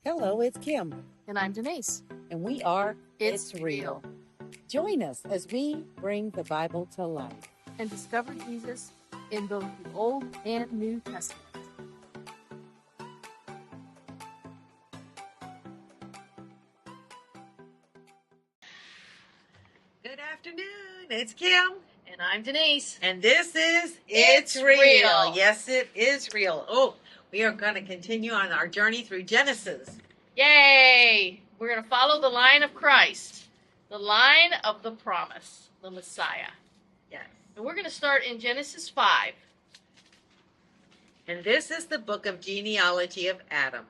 Hello, it's Kim, And I'm Denise. and we are It's Real. Real. Join us as we bring the Bible to life. And discover Jesus in both the Old and New Testament. Good afternoon. It's Kim. And I'm Denise. And this is It's Real. Yes, it is real. Oh, we are going to continue on our journey through Genesis. Yay! We're going to follow the line of Christ, the line of the promise, the Messiah. Yes. And we're going to start in Genesis 5. And this is the book of genealogy of Adam.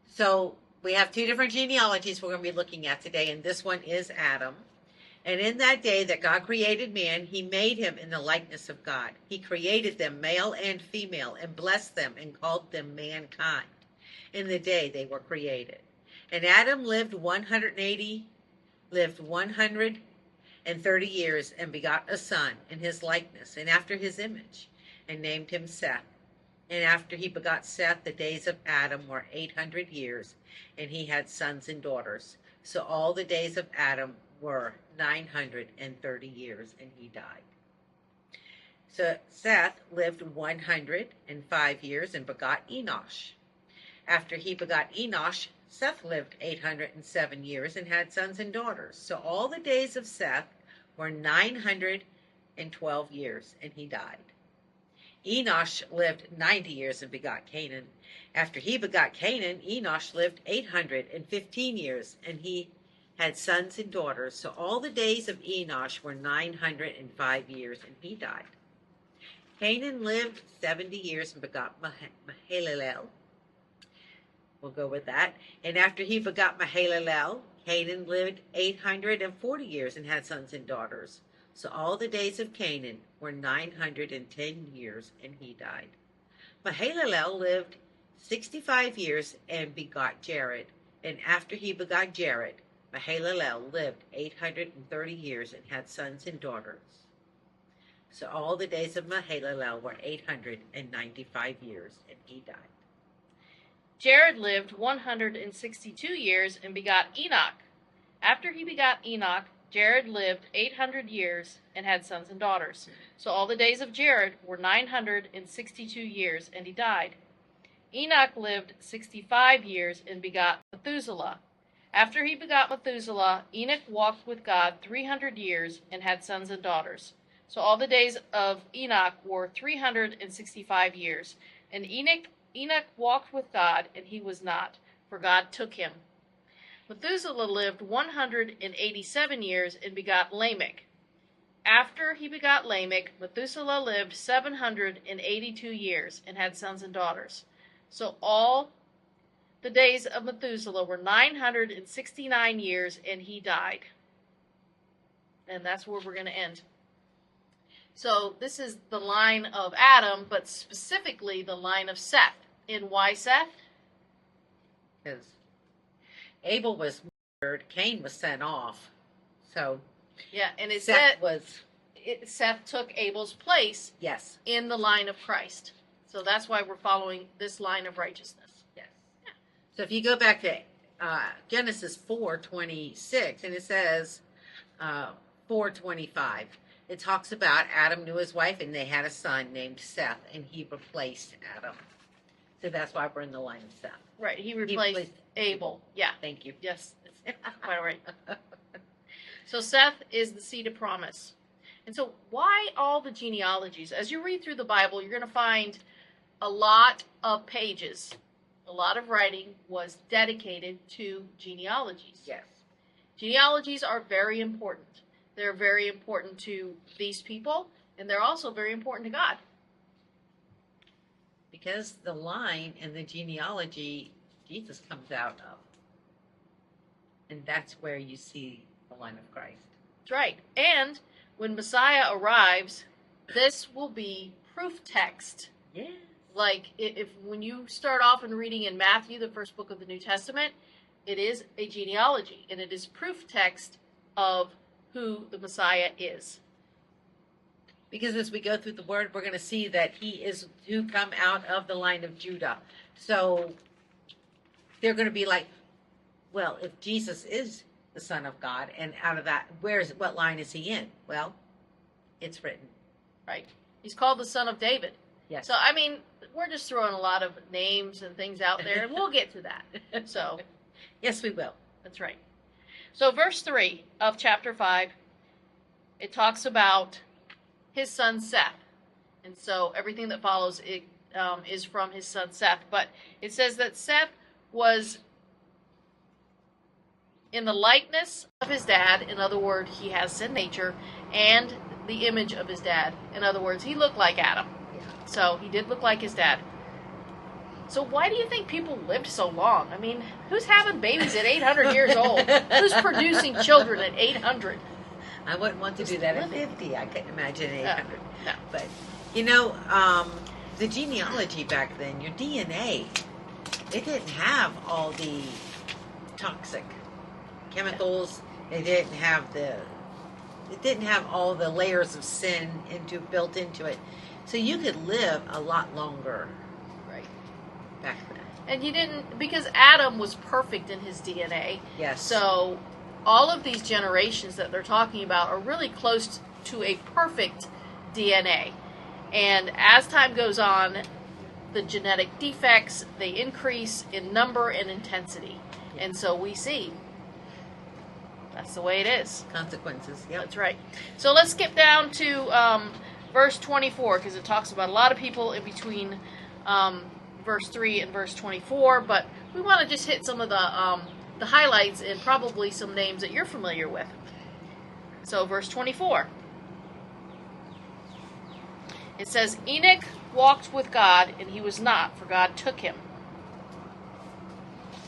So we have two different genealogies we're going to be looking at today, and this one is Adam. And in that day that God created man, he made him in the likeness of God. He created them male and female, and blessed them and called them mankind in the day they were created. And Adam lived 130 years, and begot a son in his likeness and after his image, and named him Seth. And after he begot Seth, the days of Adam were 800 years, and he had sons and daughters. So all the days of Adam were 930 years, and he died. So Seth lived 105 years and begot Enosh. After he begot Enosh, Seth lived 807 years and had sons and daughters. So all the days of Seth were 912 years, and he died. Enosh lived 90 years and begot Canaan. After he begot Canaan, Enosh lived 815 years, and he had sons and daughters. So all the days of Enosh were 905 years, and he died. Canaan lived 70 years and begot Mahalalel. We'll go with that. And after he begot Mahalalel, Canaan lived 840 years and had sons and daughters. So all the days of Canaan were 910 years, and he died. Mahalalel lived 65 years and begot Jared. And after he begot Jared, Mahalalel lived 830 years and had sons and daughters. So all the days of Mahalalel were 895 years, and he died. Jared lived 162 years and begot Enoch. After he begot Enoch, Jared lived 800 years and had sons and daughters. So all the days of Jared were 962 years, and he died. Enoch lived 65 years and begot Methuselah. After he begot Methuselah, Enoch walked with God 300 years and had sons and daughters. So all the days of Enoch were 365 years. And Enoch walked with God, and he was not, for God took him. Methuselah lived 187 years and begot Lamech. After he begot Lamech, Methuselah lived 782 years and had sons and daughters. So all the days of Methuselah were 969 years, and he died. And that's where we're going to end. So this is the line of Adam, but specifically the line of Seth. And why Seth? Because Abel was murdered, Cain was sent off. So yeah, and it Seth Seth took Abel's place. Yes. In the line of Christ. So that's why we're following this line of righteousness. Yes. Yeah. So if you go back to Genesis 4:26, and it says 4:25, it talks about Adam knew his wife, and they had a son named Seth, and he replaced Adam. So that's why we're in the line of Seth. Right, he replaced Abel. Yeah. Thank you. Yes, that's quite right. So Seth is the seed of promise. And so why all the genealogies? As you read through the Bible, you're going to find a lot of pages. A lot of writing was dedicated to genealogies. Yes. Genealogies are very important. They're very important to these people, and they're also very important to God. Because the line and the genealogy Jesus comes out of. And that's where you see the line of Christ. That's right. And when Messiah arrives, this will be proof text. Yeah. Like if when you start off and reading in Matthew, the first book of the New Testament, it is a genealogy, and it is proof text of who the Messiah is. Because as we go through the word, we're going to see that he is to come out of the line of Judah. So they're going to be like, well, if Jesus is the Son of God, and out of that, what line is he in? Well, it's written. Right. He's called the Son of David. Yes. So, I mean, we're just throwing a lot of names and things out there, and we'll get to that. So, yes, we will. that's right. So, verse 3 of chapter 5, it talks about his son Seth. And so, everything that follows is from his son Seth. But it says that Seth was in the likeness of his dad. In other words, he has sin nature and the image of his dad. In other words, he looked like Adam. Yeah. So he did look like his dad. So why do you think people lived so long? I mean, who's having babies at 800 years old? Who's producing children at 800? I wouldn't want to do that at 50. I couldn't imagine 800. No. But, the genealogy back then, your DNA, it didn't have all the toxic chemicals. It didn't have all the layers of sin built into it. So you could live a lot longer. Right. Back then. And you didn't, because Adam was perfect in his DNA. Yes. So all of these generations that they're talking about are really close to a perfect DNA. And as time goes on, the genetic defects, they increase in number and intensity. And so we see that's the way it is. Consequences. Yep. That's right. So let's skip down to verse 24, because it talks about a lot of people in between verse 3 and verse 24. But we want to just hit some of the highlights and probably some names that you're familiar with. So verse 24. It says, Enoch walked with God, and he was not, for God took him.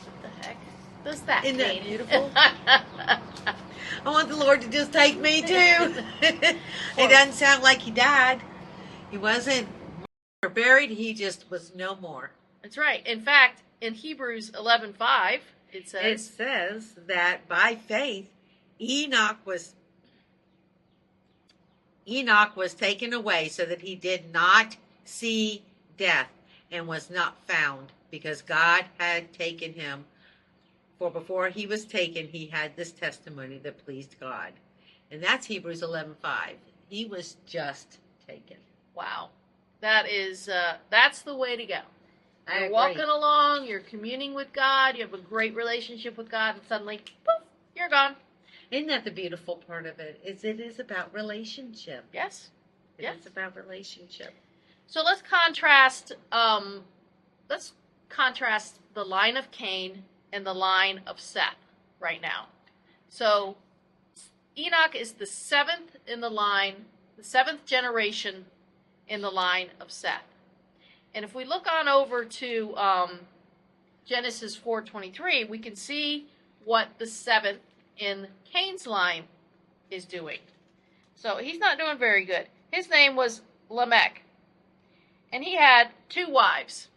What the heck does that mean? Isn't that beautiful? I want the Lord to just take me too. It doesn't sound like he died. He wasn't buried. He just was no more. That's right. In fact, in Hebrews 11:5, it says that by faith, Enoch was taken away so that he did not see death and was not found, because God had taken him. For before he was taken, he had this testimony that pleased God. And that's Hebrews 11:5. He was just taken. Wow. That's the way to go. I You're agree. walking along, you're communing with God, you have a great relationship with God, and suddenly, poof, you're gone. Isn't that the beautiful part of it? It is about relationship. Yes. Yes. It's about relationship. So let's contrast the line of Cain and the line of Seth right now. So Enoch is the seventh in the line, the seventh generation in the line of Seth. And if we look on over to Genesis 4:23, we can see what the seventh in Cain's line is doing. So he's not doing very good. His name was Lamech, and he had 2 wives.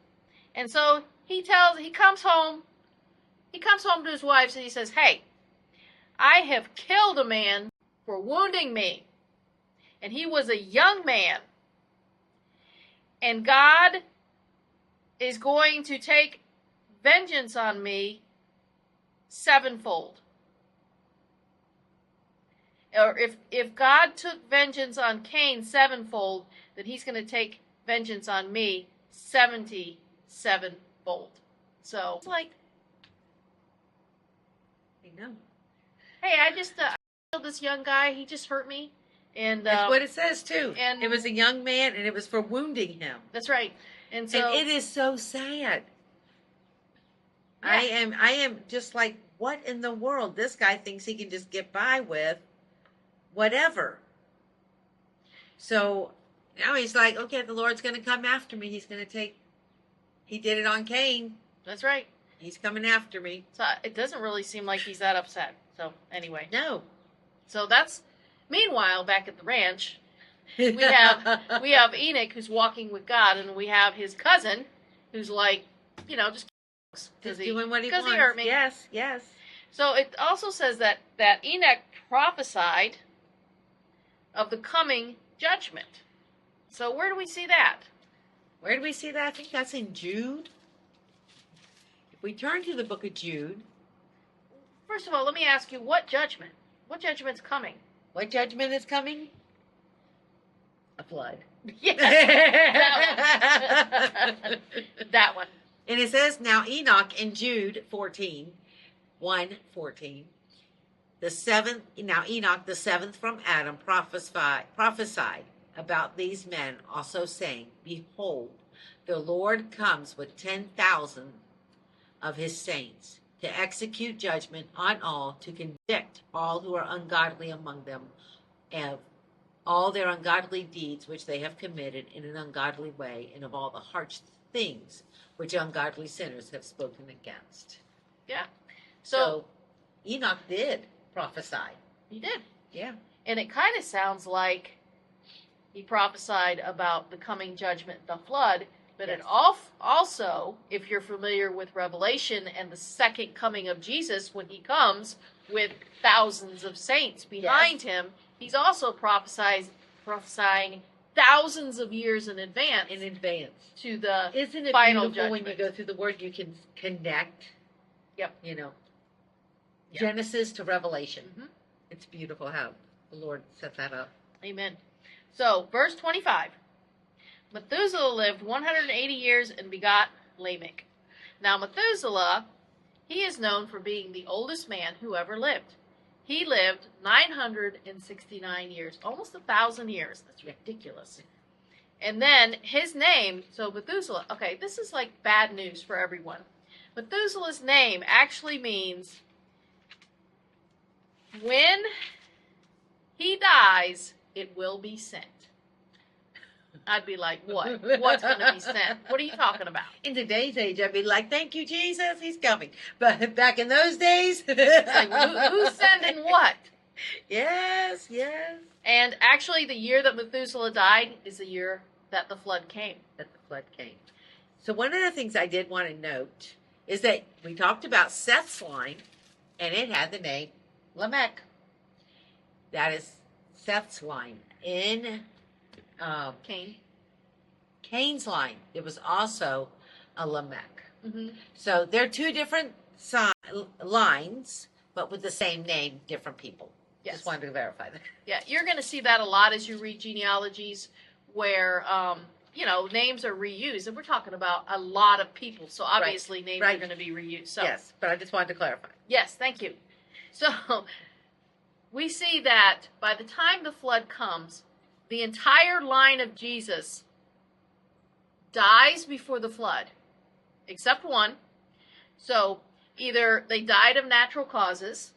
And so he comes home to his wives and he says, "Hey, I have killed a man for wounding me, and he was a young man. And God is going to take vengeance on me sevenfold." Or if God took vengeance on Cain sevenfold, then he's going to take vengeance on me 77-fold. So it's like, I know. hey, I killed this young guy. He just hurt me. And That's what it says too. and it was a young man, and it was for wounding him. That's right. And so And it is so sad. Yeah. I am just like, what in the world? This guy thinks he can just get by with whatever. So now he's like, okay, the Lord's going to come after me. He did it on Cain. That's right. He's coming after me. So it doesn't really seem like he's that upset. So anyway. No. So meanwhile, back at the ranch, we have Enoch who's walking with God, and we have his cousin who's like, just doing what he wants. Because he hurt me. Yes, yes. So it also says that Enoch prophesied of the coming judgment. So where do we see that? Where do we see that? I think that's in Jude. If We turn to the book of Jude. First of all, let me ask you, what judgment? What judgment's coming? What judgment is coming? A flood. Yes, that one. That one. And it says, now Enoch in Jude 14, 1:14. Now Enoch, the seventh from Adam, prophesied about these men, also saying, behold, the Lord comes with 10,000 of his saints to execute judgment on all, to convict all who are ungodly among them of all their ungodly deeds which they have committed in an ungodly way, and of all the harsh things which ungodly sinners have spoken against. Yeah. So Enoch did prophesy. He did. Yeah. And it kind of sounds like he prophesied about the coming judgment, the flood, but Yes. it also, if you're familiar with Revelation and the second coming of Jesus, when he comes with thousands of saints behind him, he's also prophesying thousands of years in advance. To the Isn't it final beautiful when judgment. you go through the word, you can connect? Yep. You know, Yep. Genesis to Revelation. Mhm. It's beautiful how the Lord set that up. Amen. So, verse 25. Methuselah lived 180 years and begot Lamech. Now, Methuselah, he is known for being the oldest man who ever lived. He lived 969 years, almost 1,000 years. That's ridiculous. And then his name, so Methuselah, okay, this is like bad news for everyone. Methuselah's name actually means when he dies, it will be sent. I'd be like, what? What's going to be sent? What are you talking about? In today's age, I'd be like, thank you, Jesus, he's coming. But back in those days. It's like, who's sending what? Yes, yes. And actually, the year that Methuselah died is the year that the flood came. That the flood came. So one of the things I did want to note is that we talked about Seth's line, and it had the name Lamech. That is Seth's line. In Cain. Cain's line, it was also a Lamech. Mm-hmm. So they're two different lines, but with the same name, different people. Yes. Just wanted to verify that. Yeah, you're going to see that a lot as you read genealogies where, names are reused. And we're talking about a lot of people. So obviously names are going to be reused. So, yes, but I just wanted to clarify. yes, thank you. So we see that by the time the flood comes, the entire line of Jesus dies before the flood, except one. So either they died of natural causes,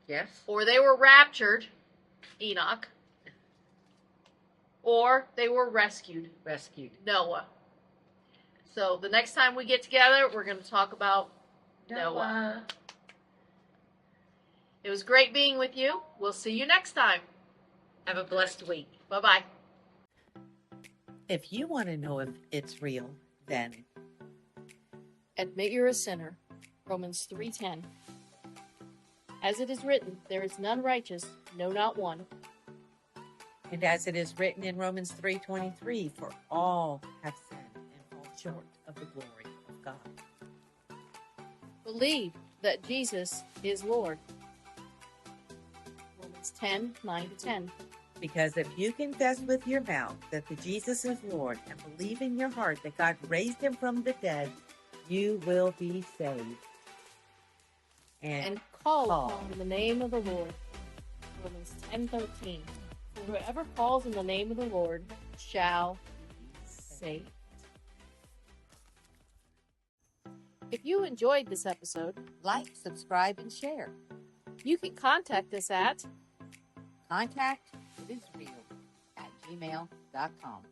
Yes. or they were raptured, Enoch, or they were rescued, Rescued. Noah. So the next time we get together, we're going to talk about Noah. It was great being with you. We'll see you next time. Have a blessed week. Bye-bye. If you want to know if it's real, then Admit you're a sinner. Romans 3:10. As it is written, there is none righteous, no, not one. and as it is written in Romans 3:23, for all have sinned and fall short of the glory of God. Believe that Jesus is Lord. Romans 10:9-10. Because if you confess with your mouth that the Jesus is Lord and believe in your heart that God raised him from the dead, you will be saved. And call upon the name of the Lord. Romans 10:13. For whoever calls in the name of the Lord shall be saved. If you enjoyed this episode, like, subscribe, and share. you can contact us at Contact itisreal@gmail.com.